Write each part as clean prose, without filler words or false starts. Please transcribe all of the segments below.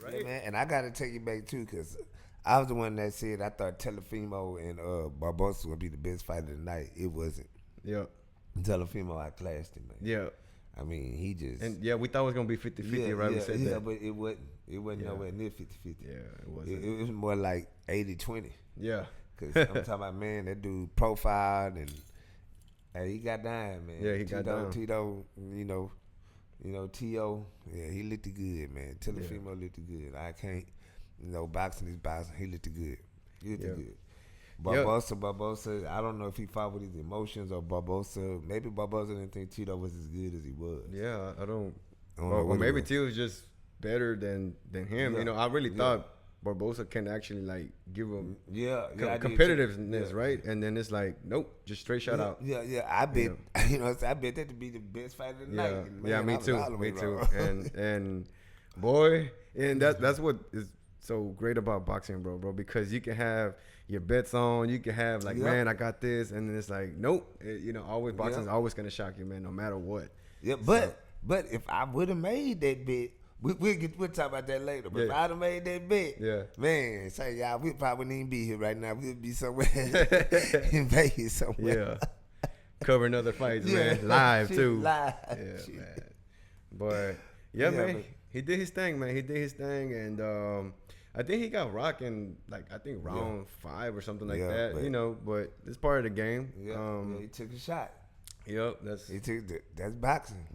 right? Yeah, man, and I gotta take it back too, cause I was the one that said I thought Telefimo and Barbosa would be the best fight of the night. It wasn't. Yeah, Telefimo outclassed him, man. yeah. I mean, he just And yeah, we thought it was gonna be 50-50, right? We said yeah, that. but it wasn't. It wasn't Yeah. nowhere near 50-50. Yeah, it It, wasn't. it was more like 80-20. Yeah. Cause I'm talking about, man, that dude profiled and hey, he got down, man. Yeah, he got down. Tito, T.O., yeah, he looked good, man. Telefimo looked good. I can't, boxing is boxing. He looked good. He looked good. Barbosa, I don't know if he fought with his emotions or Barbosa. Maybe Barbosa didn't think Tito was as good as he was. Yeah, I don't. I don't know Or what it maybe was. Tio was just better than him. Yeah. I really thought Barbosa can actually like give him Yeah, I did too. competitiveness, Yeah. right? And then it's like, nope, just straight shut out. Yeah. I bet, I bet that to be the best fight of the night. Yeah, And, yeah, man, me I was too, all the way me too. wrong. And boy, and that's what is so great about boxing, bro, because you can have your bets on, you can have like, man, I got this, and then it's like, nope, always boxing's always gonna shock you, man, no matter what. Yeah, but if I would have made that bet, we'll talk about that later. But if I'd have made that bet, man, say y'all, we probably wouldn't even be here right now. We'd be somewhere in Vegas somewhere. Yeah, covering other fights, man, live too. Live. Yeah, Shit. man. But man, he did his thing, man. He did his thing, and I think he got rocked in round 5 or something like that. But it's part of the game. Yeah, he took a shot. Yep, That's boxing.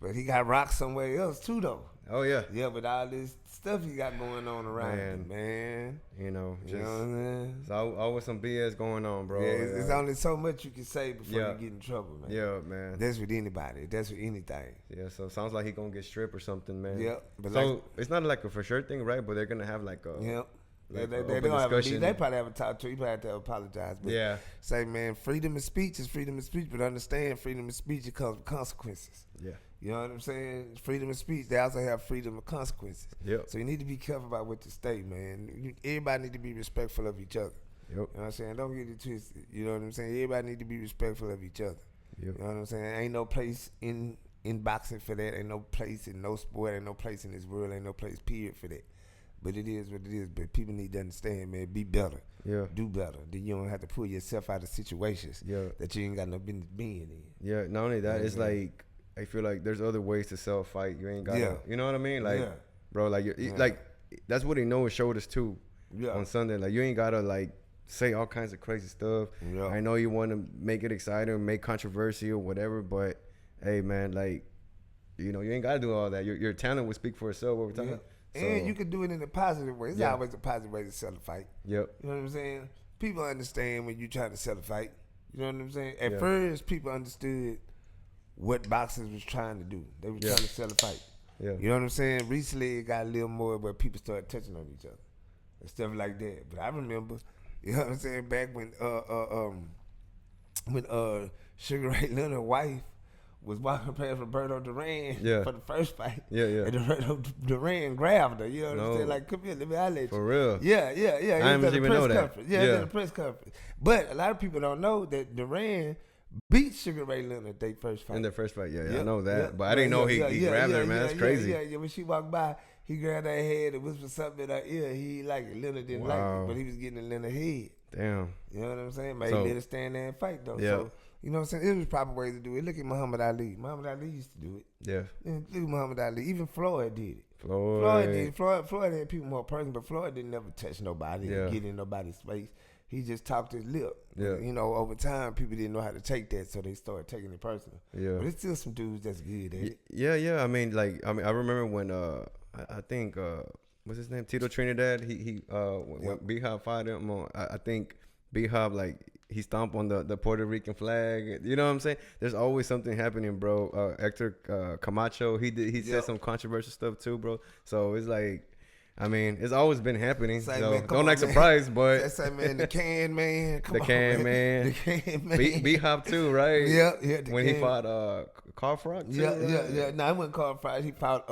But he got rocked somewhere else too, though. Oh yeah. Yeah, with all this stuff he got going on around him, man. You know what I'm saying? There's always some BS going on, bro. Yeah, it's only so much you can say before you get in trouble, man. Yeah, man. That's with anybody. That's with anything. Yeah, so it sounds like he gonna get stripped or something, man. Yeah, but so it's not like a for sure thing, right? But they're gonna have like a they open don't have a discussion. They probably haven't talked to him. He probably have to apologize. But say, man, freedom of speech is freedom of speech, but understand freedom of speech, it comes with consequences. Yeah. You know what I'm saying? Freedom of speech, they also have freedom of consequences. Yep. So you need to be careful about what you say, man. Everybody need to be respectful of each other. Yep. You know what I'm saying? Don't get it twisted. You know what I'm saying? Everybody need to be respectful of each other. Yep. You know what I'm saying? Ain't no place in boxing for that. Ain't no place in no sport. Ain't no place in this world. Ain't no place, period, for that. But it is what it is. But people need to understand, man, be better. Yeah. Do better. Then you don't have to pull yourself out of situations that you ain't got no business being in. Yeah, not only that, it's like, I feel like there's other ways to self-fight. You ain't got to, you know what I mean? Like, bro, like, like that's what he knows showed us too on Sunday. Like, you ain't got to, like, say all kinds of crazy stuff. Yeah. I know you want to make it exciting, make controversy or whatever, but, hey, man, like, you ain't got to do all that. Your talent will speak for itself over time. So, and you can do it in a positive way. It's always a positive way to sell a fight. Yep. You know what I'm saying? People understand when you trying to sell a fight. You know what I'm saying? At first, people understood what boxers was trying to do. They were trying to sell a fight. Yeah. You know what I'm saying? Recently, it got a little more where people started touching on each other and stuff like that. But I remember, you know what I'm saying, back when Sugar Ray Leonard's wife was walking past Roberto Duran for the first fight. And Roberto Duran grabbed her. You know what I'm saying? Like, come here, let me holler at you. For real? Yeah. I didn't even know that. Conference. Yeah, at the press conference. But a lot of people don't know that Duran beat Sugar Ray Leonard their first fight. In their first fight, I know that. But I didn't know he grabbed her, man. That's crazy. Yeah. When she walked by, he grabbed her head and whispered something in her ear. He liked it. Leonard didn't like it, but he was getting in Leonard's head. Damn. You know what I'm saying? But he let her stand there and fight, though. Yeah. So, you know what I'm saying? It was proper ways to do it. Look at Muhammad Ali. Muhammad Ali used to do it. Yeah. Look at Muhammad Ali. Even Floyd did it. Floyd had people more personal, but Floyd didn't never touch nobody, didn't get in nobody's face. He just talked his lip. Yeah. You know, over time, people didn't know how to take that, so they started taking it personal. Yeah. But it's still some dudes that's good at it. Yeah. I mean, I remember when I think what's his name, Tito Trinidad. When B-Hop fought him on, I think B-Hop he stomped on the Puerto Rican flag. You know what I'm saying? There's always something happening, bro. Hector Camacho, he said some controversial stuff too, bro. So it's like, I mean, it's always been happening. Say, so man, don't act surprised, but that's like, man, the can man. The can man. B-Hop too, right? Yeah. When he fought Carl Froch too. Yeah. No, it wasn't Carl Froch. He fought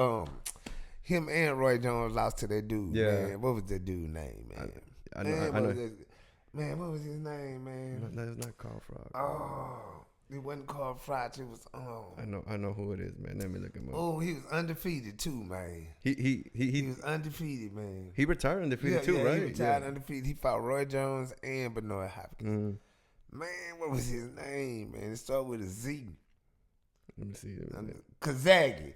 him and Roy Jones lost to that dude. Yeah. Man. What was that dude's name, man? I know. Man, what was his name, man? No, it's not Carl Froch. Oh, It wasn't Carl Froch. It was I know who it is, man. Let me look him up. Oh, he was undefeated too, man. He was undefeated, man. He retired undefeated too, right? He retired undefeated. He fought Roy Jones and Benoit Hopkins. Man, what was his name, man? It started with a Z. Let me see. Kazagi.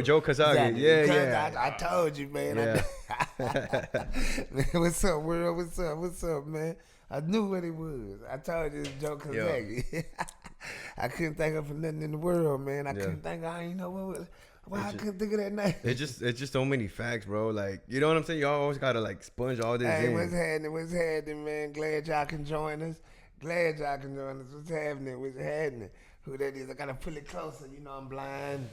Joe Kazagi. Yeah. I told you, man. Yeah. Man, what's up, world? What's up, man? I knew what it was. I told you it was Joe Kazagi. I couldn't think of nothing in the world, man. I couldn't think. I ain't know why I couldn't think of that name. It's just so many facts, bro. Like, you know what I'm saying? Y'all always gotta like sponge all this. Hey, what's happening, man? Glad y'all can join us. What's happening? Who that is? I gotta pull it closer. You know I'm blind.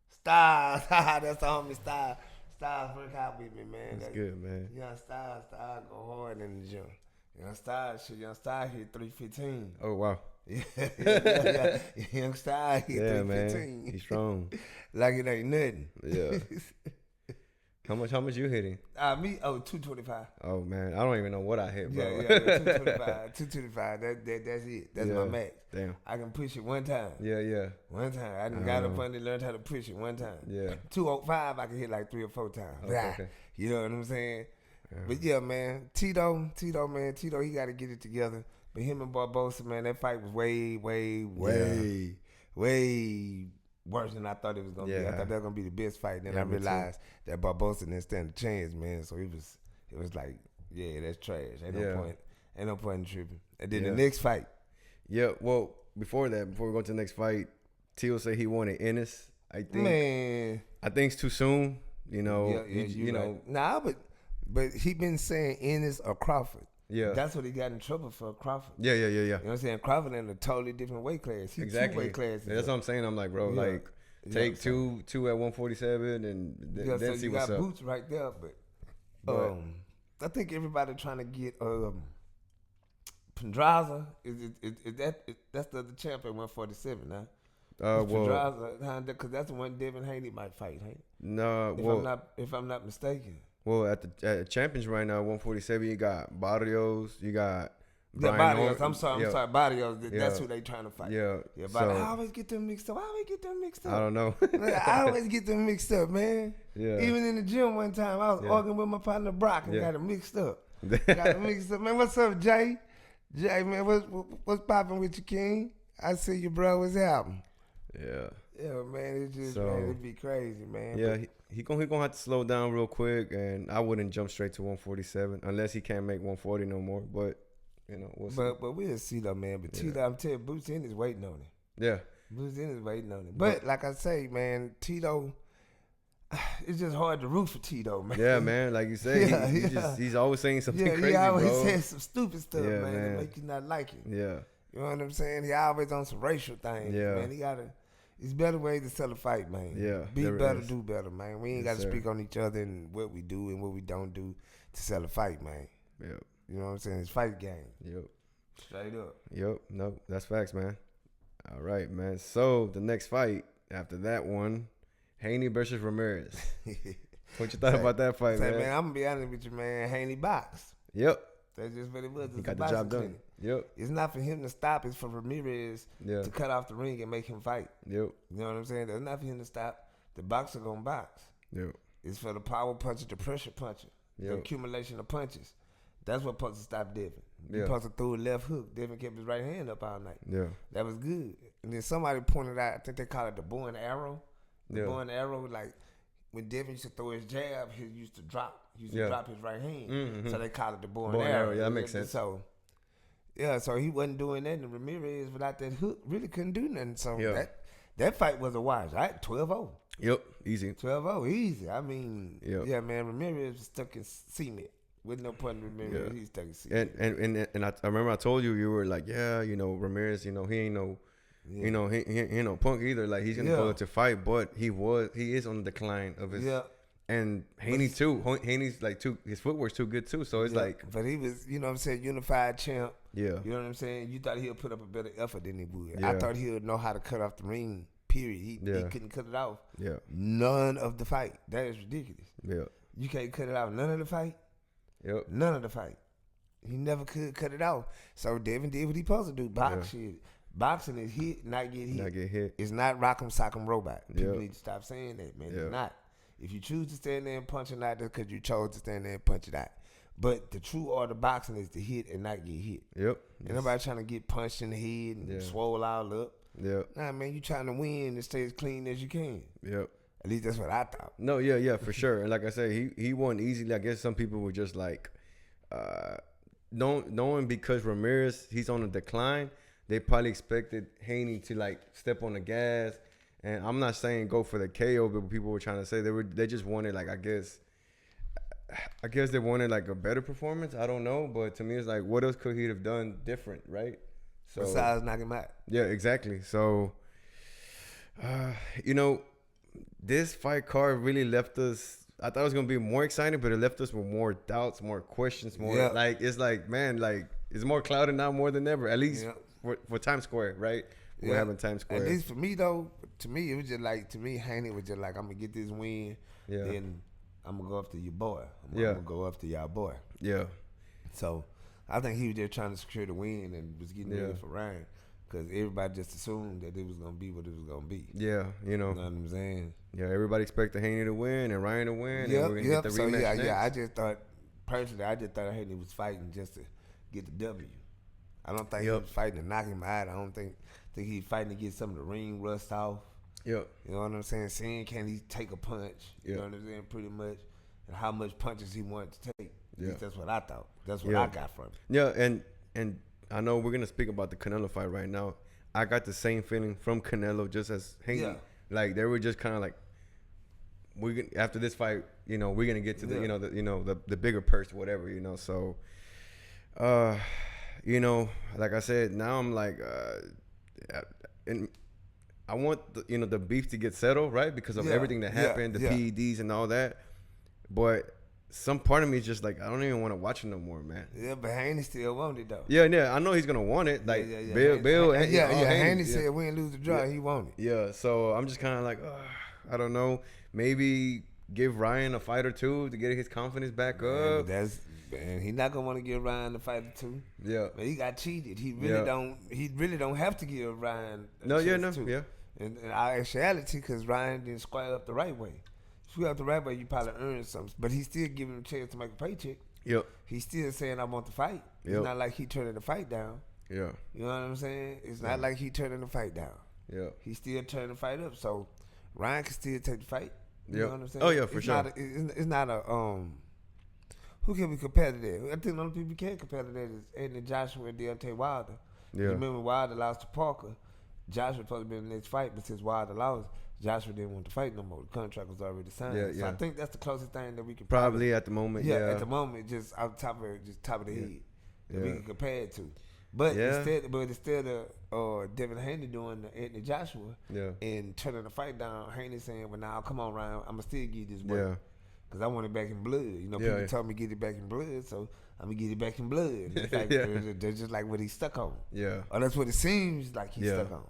Styles. That's the homie Styles. Styles work out with me, man. That's good, man. Young Styles go hard in the gym. Young Styles hit 315. Oh, wow. Yeah. Young Styles hit 315. Man. He's strong. Like it ain't nothing. Yeah. How much you hitting? Me, 225. Oh, man. I don't even know what I hit, bro. Yeah, 225. 225. That's it. That's my max. Damn. I can push it one time. Yeah. One time. I done got up under and learned how to push it one time. Yeah. 205, I can hit like 3 or 4 times. Okay. You know what I'm saying? Yeah. But yeah, man. Tito, he got to get it together. But him and Barbosa, man, that fight was way worse than I thought it was gonna be. I thought that was gonna be the best fight. Then I realized that Barbosa didn't stand a chance, man. So it was like, that's trash. Ain't no point in tripping. And then the next fight. Yeah, well, before we go to the next fight, Tio said he wanted Ennis. I think it's too soon. You know, you know. Nah, but he been saying Ennis or Crawford. Yeah. That's what he got in trouble for, Crawford. Yeah. You know what I'm saying? Crawford in a totally different weight class. He's exactly. 2 weight classes. Yeah, that's what I'm saying. I'm like, bro, take two at 147 and then so see what's up. You got Boots right there, but I think everybody trying to get Pedraza. That's the other champ at 147 now. Pedraza, because that's the one Devin Haney might fight, right? No, if I'm not mistaken. Well, at the champions right now, 147, you got Barrios, you got Brian Barrios. I'm sorry, Barrios. That's who they trying to fight. Yeah. Barrios. I always get them mixed up. I don't know. I always get them mixed up, man. Yeah. Even in the gym one time, I was arguing with my partner Brock and got them mixed up. Man, what's up, Jay? Jay, man, what's popping with you, King? I see you, bro. What's happening? Yeah. Yeah, man, it's just, man, it'd be crazy, man. Yeah, he gonna have to slow down real quick, and I wouldn't jump straight to 147 unless he can't make 140 no more. But you know, we'll see. But we'll see though, man. But Tito, I'm telling you, Boots in is waiting on him. Yeah, Boots in is waiting on him. But like I say, man, Tito, it's just hard to root for Tito, man. Yeah, man. Like you say, he's always saying something crazy, he always bro. says some stupid stuff, man, that make you not like it. Yeah, you know what I'm saying? He always on some racial things, man. It's better ways to sell a fight, man. Yeah. Be better, do better, man. We ain't got to speak on each other and what we do and what we don't do to sell a fight, man. Yep. You know what I'm saying? It's fight game. Yep. Straight up. Yep. No, that's facts, man. All right, man. So the next fight after that one, Haney versus Ramirez. What you thought about that fight, man? Man, I'm going to be honest with you, man. Haney boxed. Yep. That's just what it was. He got the job done. Yep. It's not for him to stop. It's for Ramirez to cut off the ring and make him fight. Yep. You know what I'm saying? That's not for him to stop. The boxer gonna box. Yep. It's for the power puncher, the pressure puncher, the accumulation of punches. That's what supposed to stop Devin. He supposed to throw a left hook. Devin kept his right hand up all night. Yeah. That was good. And then somebody pointed out, I think they call it the bow and arrow. The bow and arrow, like when Devin used to throw his jab, he used to drop. He used to drop his right hand. Mm-hmm. So they call it the bow and arrow. Yeah, that makes sense. So he wasn't doing that, and Ramirez without that hook really couldn't do nothing. So that fight was a wash, right? 12-0. Yep, easy. 12-0, easy. I mean, man, Ramirez was stuck in cement. With no point in Ramirez, he's stuck in cement. And I remember I told you were like, Ramirez, he ain't no, he ain't no punk either. Like he's gonna go to fight, but he is on the decline of his. Yeah. And Haney too. Haney's like his footwork's too good too. So it's like. But he was, you know what I'm saying, unified champ. Yeah. You know what I'm saying? You thought he'll put up a better effort than he would. Yeah. I thought he would know how to cut off the ring, period. He couldn't cut it off. Yeah. None of the fight. That is ridiculous. Yeah. You can't cut it off none of the fight. Yep. None of the fight. He never could cut it off. So Devin did what he supposed to do. Box shit. Boxing is hit, not get hit. Not get hit. It's not rock'em sock'em robot. People need to stop saying that, man. It's not. If you choose to stand there and punch it out, that's because you chose to stand there and punch it out. But the true art of boxing is to hit and not get hit. Yep. Ain't nobody trying to get punched in the head and swole all up. Yep. Nah, man, you trying to win and stay as clean as you can. Yep. At least that's what I thought. No, yeah, for sure. And like I said, he won easily. I guess some people were just like, knowing because Ramirez, he's on a decline, they probably expected Haney to like step on the gas. And I'm not saying go for the KO, but people were trying to say they just wanted like, I guess they wanted like a better performance. I don't know, but to me it's like, what else could he have done different, right? So besides knocking him out. Yeah, exactly. So, this fight card really left us. I thought it was gonna be more exciting, but it left us with more doubts, more questions, more like it's like, man, like it's more clouded now more than ever. At least for Times Square, right? We're having Times Square. At least for me though, to me it was just like Haney was just like, I'm gonna get this win, then I'm gonna go after your boy. I'm gonna go after y'all boy. Yeah. So I think he was just trying to secure the win and was getting ready for Ryan. Because everybody just assumed that it was going to be what it was going to be. Yeah, You know what I'm saying? Yeah, everybody expected Haney to win and Ryan to win. And we're gonna get the rematch next. I just thought, personally, Haney was fighting just to get the W. I don't think he was fighting to knock him out. I don't think he was fighting to get some of the ring rust off. Yep. You know what I'm saying? Seeing can he take a punch. You know what I'm saying? Pretty much. And how much punches he wanted to take. Yeah. That's what I thought. That's what I got from it. Yeah, and I know we're going to speak about the Canelo fight right now. I got the same feeling from Canelo just as Haney. Yeah. Like, they were just kind of like, after this fight, we're going to get to the bigger purse, whatever, So, like I said, now I'm like, and I want the beef to get settled, right? Because of everything that happened, the PEDs and all that. But some part of me is just like, I don't even want to watch it no more, man. Yeah, but Haney still want it though. Yeah, I know he's gonna want it. Like Bill, Haney said win, lose, the draw, he want it. Yeah, so I'm just kind of like, I don't know. Maybe give Ryan a fight or two to get his confidence back up. Man, he's not gonna want to give Ryan a fight or two. Yeah, but he got cheated. He really don't. He really don't have to give Ryan a chance to. Yeah. And actuality, because Ryan didn't square up the right way. If you have the right way, you probably earn something. But he's still giving him a chance to make a paycheck. Yep. He's still saying, I want the fight. Yep. It's not like he turning the fight down. Yeah. You know what I'm saying? It's not like he turning the fight down. Yeah. He's still turning the fight up. So Ryan can still take the fight. You know what I'm saying? Oh, yeah, for sure. It's not a who can we compare to that? I think the only people we can compare to that is Anthony Joshua and Deontay Wilder. Yeah. You remember Wilder lost to Parker. Joshua was supposed to be in the next fight, but since Wilder lost, Joshua didn't want to fight no more. The contract was already signed. So I think that's the closest thing that we can probably at the moment. Yeah, at the moment, just out top of the head that we can compare it to. But instead of Devin Haney doing the Anthony Joshua and turning the fight down, Haney saying, "Well, now come on, Ryan, I'm gonna still give you this work because I want it back in blood." People told me get it back in blood, so I'm gonna get it back in blood. It's like, they're just like what he's stuck on. Yeah, or that's what it seems like he's stuck on.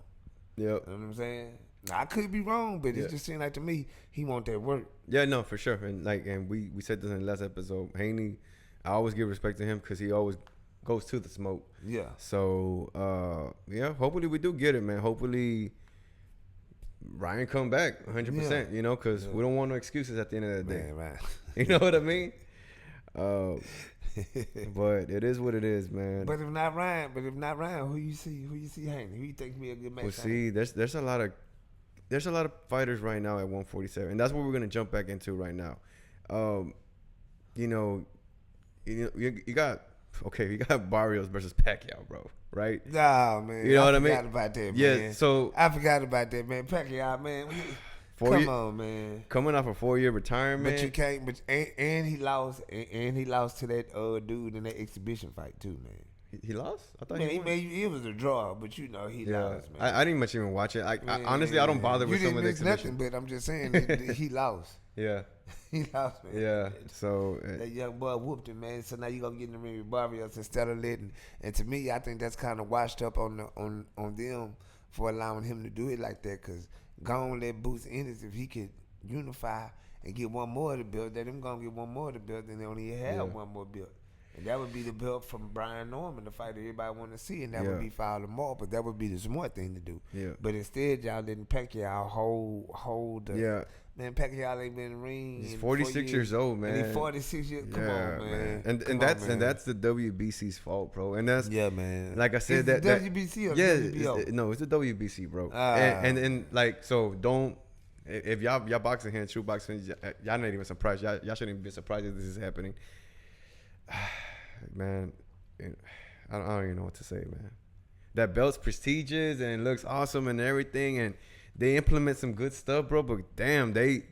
Yeah, you know what I'm saying. Now, I could be wrong, but it just seemed like to me he want that work. Yeah, no, for sure. And we said this in the last episode. Haney, I always give respect to him because he always goes to the smoke. Yeah. So hopefully we do get it, man. Hopefully Ryan come back 100%. Because we don't want no excuses at the end of the day. Right. You know what I mean? But it is what it is, man. But if not Ryan, who you see Haney? Who you think be a good match? Well, see, there's a lot of fighters right now at 147, and that's what we're gonna jump back into right now. You got Barrios versus Pacquiao, bro. Right? Nah, man. You know what I mean? I forgot about that, man. Yeah. So I forgot about that, man. Pacquiao, man. Come on, man. Coming off a 4-year retirement. But you can't. But and he lost. And he lost to that dude in that exhibition fight too, man. He lost? I thought he won. It was a draw, but he lost, man. I didn't much even watch it. Honestly, I don't bother with some of the exhibition. Nothing, but I'm just saying that he lost. Yeah. He lost, man. Yeah. So that young boy whooped him, man. So now you gonna get in the ring with Barrios instead of letting. And to me, I think that's kind of washed up on them for allowing him to do it like that. Cause gone let Boots Ennis if he could unify and get one more of the belt. That him gonna get one more of the belt, and they only have one more belt. And that would be the belt from Brian Norman, the fight everybody want to see, and that would be Fowler Moore. But that would be the smart thing to do. Yeah. But instead, y'all didn't Pacquiao hold the. Yeah. Man, Pacquiao ain't been in the ring. He's 46 years old, man. And he's 46 years. Come on, man. And that's the WBC's fault, bro. And that's man. Like I said, it's the WBC or WBO? No, it's the WBC, bro. And like, so don't. If y'all boxing hands, true boxing, y'all not even surprised. Y'all shouldn't even be surprised if this is happening. Man, I don't even know what to say, man. That belt's prestigious and looks awesome and everything, and they implement some good stuff, bro. But damn, they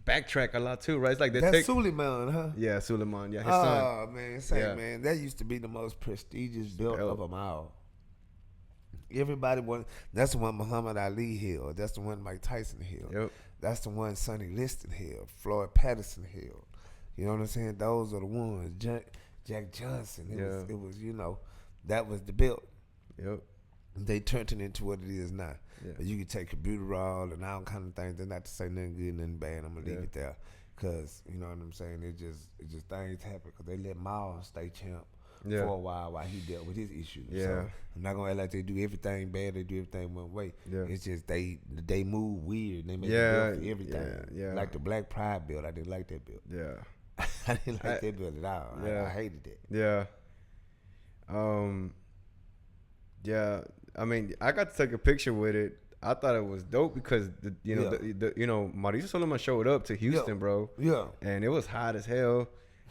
backtrack a lot too, right? It's like that's Suleiman, huh? Yeah, Suleiman. Yeah, his son. Oh man, man, that used to be the most prestigious belt of them all. Everybody that's the one Muhammad Ali held. That's the one Mike Tyson held. Yep. That's the one Sonny Liston held. Floyd Patterson held. You know what I'm saying? Those are the ones. Jack Johnson. It was that was the belt. Yep. They turned it into what it is now. Yeah. You can take albuterol and all kind of things. They're not to say nothing good, nothing bad. I'm gonna leave it there, cause you know what I'm saying. It just things happen, cause they let Miles stay champ for a while he dealt with his issues. Yeah. So I'm not gonna act like they do everything bad. They do everything one way. Yeah. It's just they move weird. They make a belt for everything. Yeah. Like the Black Pride belt. I didn't like that belt. Yeah. I didn't like that belt at all. Yeah. I hated that. Yeah. Yeah. I mean, I got to take a picture with it. I thought it was dope because Mauricio Suleiman showed up to Houston, bro. Yeah. And it was hot as hell.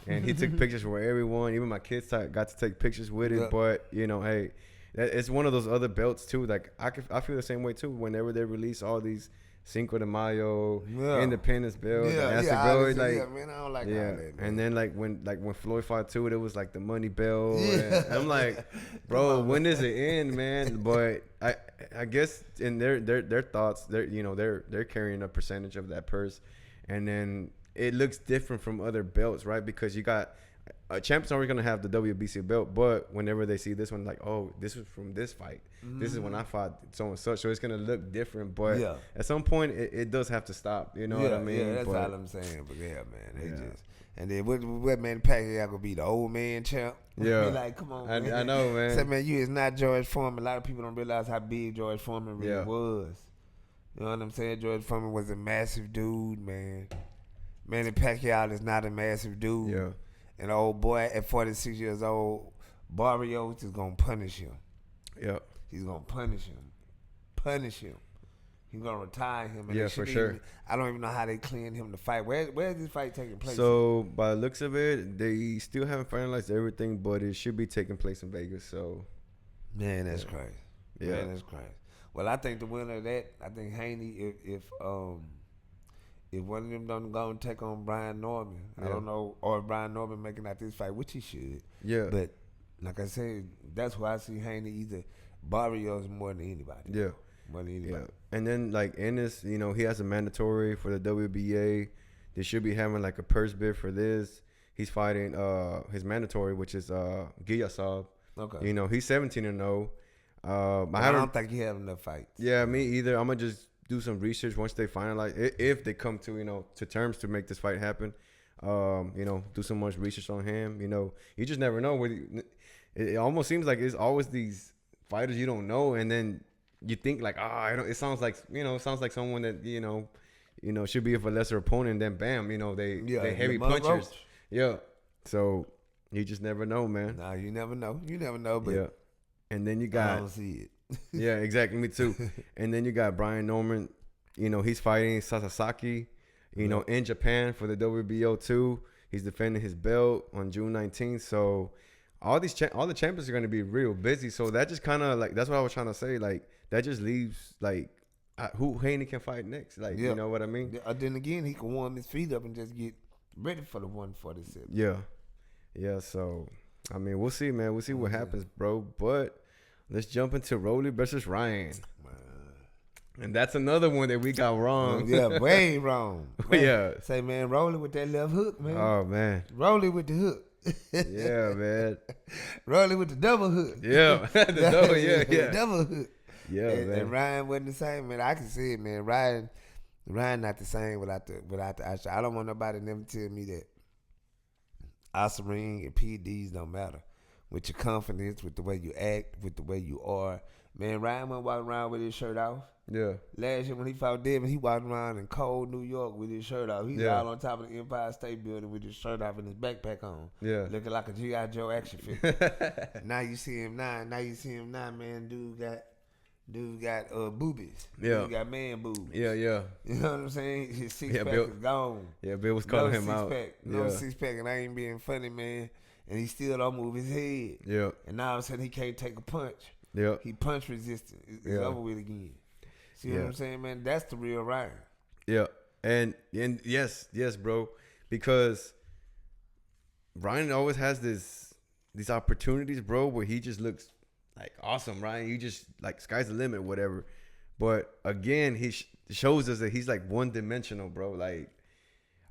And he took pictures with everyone. Even my kids got to take pictures with it. Yeah. But hey, it's one of those other belts too. Like I feel the same way too. Whenever they release all these Cinco de Mayo, Independence belt, man, I don't like all that, man. And then when Floyd fought too, it was like the money belt. And I'm like, bro, when does it end, man? But I guess in their thoughts, they're carrying a percentage of that purse, and then it looks different from other belts, right? Because you got champs always gonna have the WBC belt, but whenever they see this one, like, oh, this was from this fight. This is when I fought so and such. So it's gonna look different, but at some point it does have to stop. You know what I mean? Yeah, that's all I'm saying. But yeah, man, and then what man Pacquiao gonna be the old man champ? Yeah, be like, come on, man. I know, man. Say, man, you is not George Foreman. A lot of people don't realize how big George Foreman really was. You know what I'm saying? George Foreman was a massive dude, man. Manny Pacquiao is not a massive dude. Yeah. And the old boy at 46 years old, Barrios is going to punish him. Yep. He's going to punish him. He's going to retire him. And for sure. I don't even know how they cleared him to fight. Where is this fight taking place? So, by the looks of it, they still haven't finalized everything, but it should be taking place in Vegas. So, man, that's crazy. Yeah. Man, that's crazy. Well, I think the winner of that, I think Haney, if one of them don't go and take on Brian Norman, I don't know, or Brian Norman making out this fight, which he should. Yeah. But like I said, that's why I see Haney either Barrios more than anybody. Yeah. More than anybody. Yeah. And then like Ennis, he has a mandatory for the WBA. They should be having like a purse bid for this. He's fighting his mandatory, which is Giyasov. Okay. He's 17-0. I don't think he have enough fights. Yeah, me either. I'm gonna just do some research once they finalize, if they come to to terms to make this fight happen. Do some much research on him. You just never know. It almost seems like it's always these fighters you don't know, and then you think like, it sounds like someone that should be of a lesser opponent. And then bam, they heavy punchers. Yeah. So you just never know, man. Nah, you never know. But yeah. And then you got. I don't see it. Yeah, exactly. Me too. And then you got Brian Norman. He's fighting Sasaki. In Japan for the WBO too. He's defending his belt on June 19th. So all the champions are going to be real busy. So that just kind of like, that's what I was trying to say. Like that just leaves like who Haney can fight next. Like you know what I mean? Yeah, then again, he can warm his feet up and just get ready for the 147. Yeah. Yeah. So I mean, we'll see, man. We'll see what happens, bro. But let's jump into Rolly versus Ryan. And that's another one that we got wrong. Yeah, way wrong. Man. Yeah. Say, man, Rolly with that left hook, man. Oh, man. Rolly with the hook. Yeah, man. Rolly with the double hook. Yeah. The double, yeah. Double hook. Yeah, man. And Ryan wasn't the same, man. I can see it, man. Ryan not the same without the action. I don't want nobody to never tell me that Osirene and PEDs don't matter. With your confidence, with the way you act, with the way you are. Man, Ryan went walking around with his shirt off. Yeah. Last year when he fought Devin, he walked around in cold New York with his shirt off. He's out on top of the Empire State Building with his shirt off and his backpack on. Yeah. Looking like a G.I. Joe action figure. Now you see him now, man. Dude got boobies. Yeah. Dude got man boobs. Yeah. You know what I'm saying? His six pack is gone. Yeah, Bill was calling him out. No six pack, and I ain't being funny, man. And he still don't move his head. Yeah. And now all of a sudden he can't take a punch. Yeah. He punch resistant. It's over with again. See what I'm saying, man? That's the real Ryan. Yeah. And yes, bro. Because Ryan always has these opportunities, bro, where he just looks like awesome, Ryan. You just like sky's the limit, whatever. But again, he shows us that he's like one dimensional, bro. Like,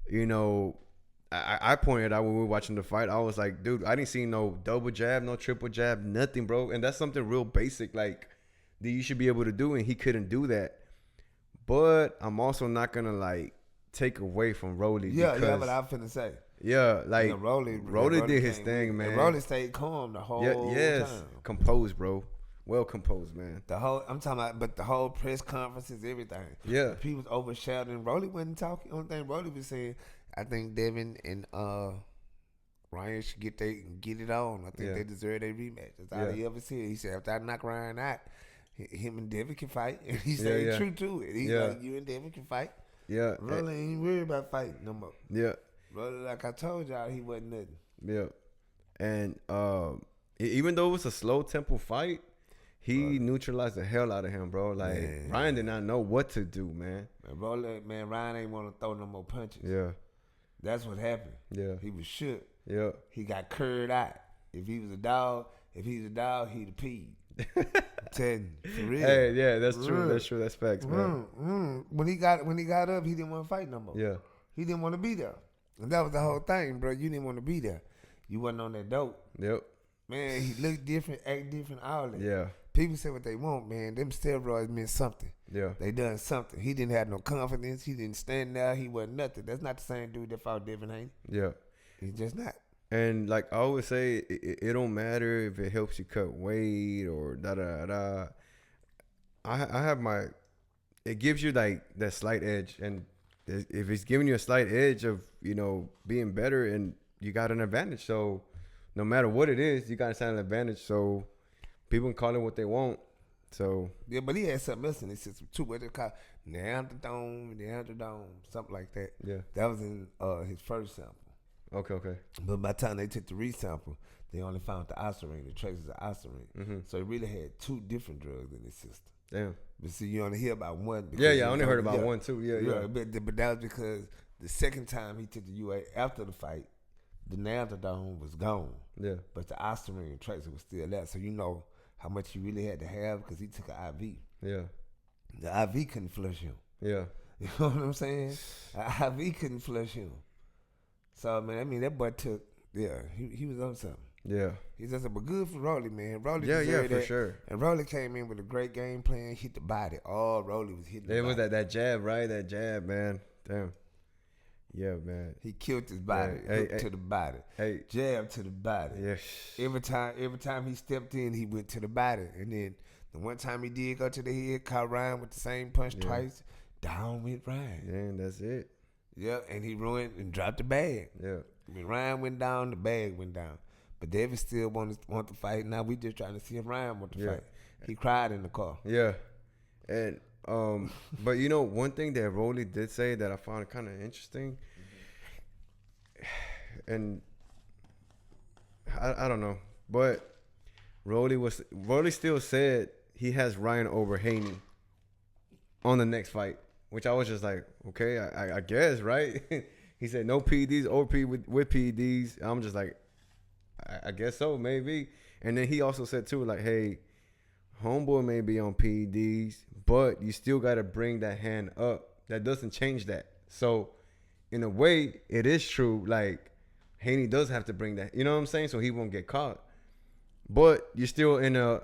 you know, I pointed out when we were watching the fight, I was like, dude, I didn't see no double jab, no triple jab, nothing, bro. And that's something real basic, like, that you should be able to do, and he couldn't do that. But I'm also not gonna like take away from Rolly. Yeah, what I'm finna say. Yeah, like Rolly did his thing, man. Rolly stayed calm the whole time. Composed, bro. Well composed, man. I'm talking about, but the whole press conferences, everything. Yeah, people was overshadowing. Rolly wasn't talking. Only thing Rolly was saying, I think Devin and Ryan should get it on. I think they deserve their rematch. That's all he ever said. He said, after I knock Ryan out, him and Devin can fight. And he stayed true to it. He's like, you and Devin can fight. Yeah. Rolly ain't worried about fighting no more. Yeah. Rolly, like I told y'all, he wasn't nothing. Yeah. And even though it was a slow tempo fight, he neutralized the hell out of him, bro. Like, man. Ryan did not know what to do, man. Ryan ain't want to throw no more punches. Yeah. That's what happened. Yeah. He was shook. Yeah. He got curved out. If he's a dog, he'd have peed. I'm telling you, for real. Hey, yeah, that's true. That's true. That's facts, man. When he got up, he didn't want to fight no more. Yeah. He didn't want to be there. And that was the whole thing, bro. You didn't want to be there. You wasn't on that dope. Yep. Man, he looked different, act different, all that. Yeah. People say what they want, man. Them steroids meant something. Yeah. They done something. He didn't have no confidence. He didn't stand there. He wasn't nothing. That's not the same dude that fought Devin Haney. Yeah. He's just not. And like I always say, it don't matter if it helps you cut weight or da-da-da. I have it gives you like that slight edge. And if it's giving you a slight edge of, you know, being better, and you got an advantage. So no matter what it is, you got to stand an advantage. So people can call it what they want. So yeah, but he had something else in his system too. What they call Neanderthal, something like that. Yeah, that was in his first sample. Okay. But by the time they took the resample, they only found the Osirene, the traces of Osirene. Mm-hmm. So he really had two different drugs in his system. Damn. But see, you only hear about one. Yeah, I only heard about one too. Yeah. But that was because the second time he took the UA after the fight, the Neanderthal was gone. Yeah. But the Osirene tracer was still there. So you know how much he really had to have because he took an IV. Yeah. The IV couldn't flush him. Yeah. You know what I'm saying? An IV couldn't flush him. So, man, I mean, that boy took, he was on something. Yeah. He's just, but good for Rolly, man. Rolly for sure. And Rolly came in with a great game plan, hit the body. Oh, Rolly was hitting the body. It was that jab, right? That jab, man. Damn. Yeah, man. He killed his body, to the body. Jab to the body. Yeah. Every time he stepped in, he went to the body. And then the one time he did go to the head, caught Ryan with the same punch twice, down went Ryan. Yeah, and that's it. Yeah, and he ruined and dropped the bag. Yeah. When Ryan went down, the bag went down. But David still want to fight. Now we just trying to see if Ryan want to fight. He cried in the car. Yeah. And but you know, one thing that Rolly did say that I found kind of interesting, and I don't know, but Rolly still said he has Ryan over Haney on the next fight, which I was just like, okay, I guess, right? He said no PEDs, OP with PEDs. I'm just like, I guess so, maybe. And then he also said too, like, hey, homeboy may be on PEDs, but you still got to bring that hand up. That doesn't change that. So in a way, it is true. Like, Haney does have to bring that. You know what I'm saying? So he won't get caught. But you're still in a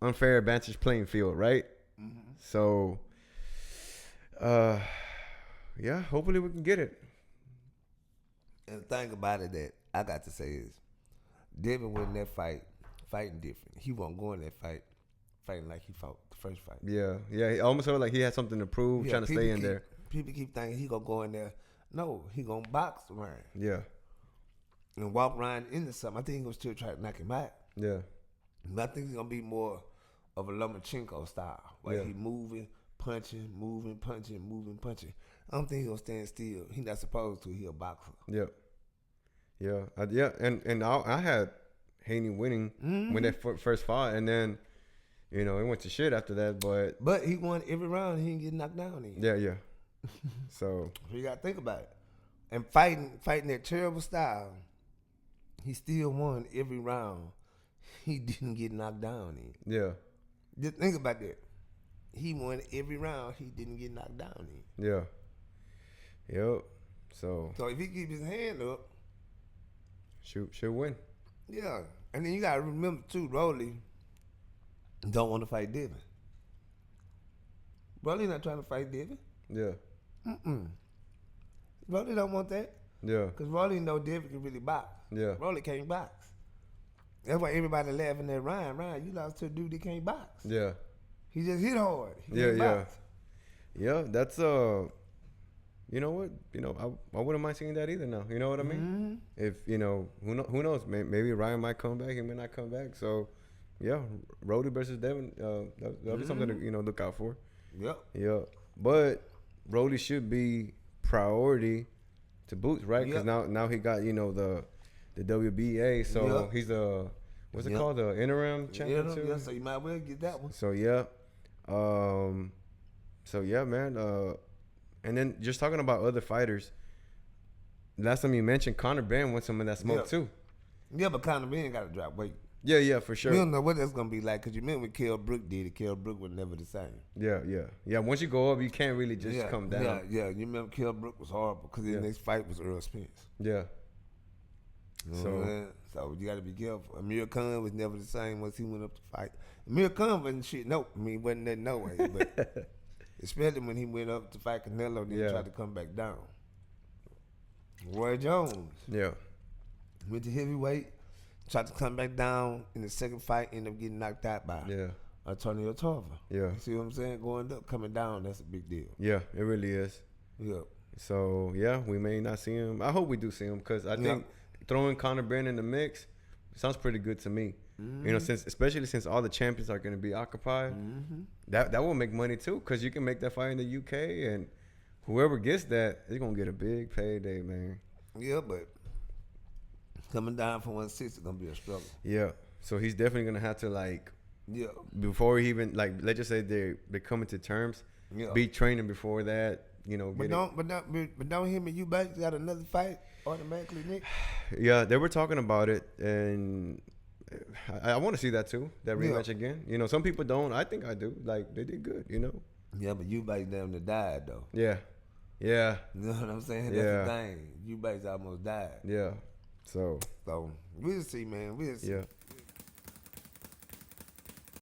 unfair advantage playing field, right? Mm-hmm. So, yeah, hopefully we can get it. And the thing about it that I got to say is, Devin win that fight, fighting different. He won't go in that fight, fighting like he fought the first fight. Yeah. He almost felt like he had something to prove, trying to stay in there. People keep thinking he gonna go in there. No, he gonna box Ryan. Yeah. And walk Ryan into something. I think he gonna still try to knock him out. Yeah. But I think he's gonna be more of a Lomachenko style, where he moving, punching, moving, punching, moving, punching. I don't think he's gonna stand still. He's not supposed to. He a boxer. Yeah. Yeah. And I had Haney winning when they first fought, and then it went to shit after that. But he won every round. He didn't get knocked down. Yeah. So you gotta think about it. And fighting that terrible style, he still won every round. He didn't get knocked down. Yeah. Just think about that. He won every round. He didn't get knocked down. Yeah. Yep. So if he keep his hand up, should win. Yeah. And then you gotta remember too, Rolly don't want to fight Devin. Rolly not trying to fight Devin. Yeah. Rolly don't want that. Yeah. Because Rolly know Devin can really box. Yeah. Rolly can't box. That's why everybody laughing at Ryan. Ryan, you lost to a dude that can't box. Yeah. He just hit hard. Yeah, that's you know what? I wouldn't mind seeing that either now. You know what I mean? If who knows? Maybe Ryan might come back. He may not come back. So, yeah, Rolly versus Devin. That'll be something to look out for. Yep. Yeah, but Rolly should be priority to Boots, right? Because now he got the WBA. So he's the what's it called? The interim champion too. Yeah, so you might well get that one. So yeah. Man. And then just talking about other fighters, last time you mentioned Conor Benn wants some of that smoke too. Yeah, but Conor Benn got to drop weight. Yeah, for sure. We don't know what that's going to be like because you remember when Kell Brook did it. Kell Brook was never the same. Yeah. Once you go up, you can't really just come down. Yeah. You remember Kell Brook was horrible because his next fight was Earl Spence. Yeah. So you got to be careful. Amir Khan was never the same once he went up to fight. Amir Khan wasn't shit. Nope. Wasn't that no way. But especially when he went up to fight Canelo, then he tried to come back down. Roy Jones. Yeah. Went to heavyweight, tried to come back down in the second fight, ended up getting knocked out by Antonio Tarver. Yeah. See what I'm saying? Going up, coming down, that's a big deal. Yeah, it really is. Yeah. So, we may not see him. I hope we do see him because I think throwing Conor Benn in the mix sounds pretty good to me. Especially since all the champions are going to be occupied, that will make money too because you can make that fight in the UK and whoever gets that is going to get a big payday, man. Yeah, but coming down from 160 is going to be a struggle. Yeah, so he's definitely going to have to before he even let's just say they're coming to terms, be training before that. But don't him and Eubanks got another fight automatically, Nick? Yeah, they were talking about it and I want to see that too, that rematch again. Some people don't. I think I do. They did good, Yeah, but Eubanks damn near died, though. Yeah. You know what I'm saying? That's the thing. Eubanks almost died. Yeah. So we'll see, man. We'll see. Yeah.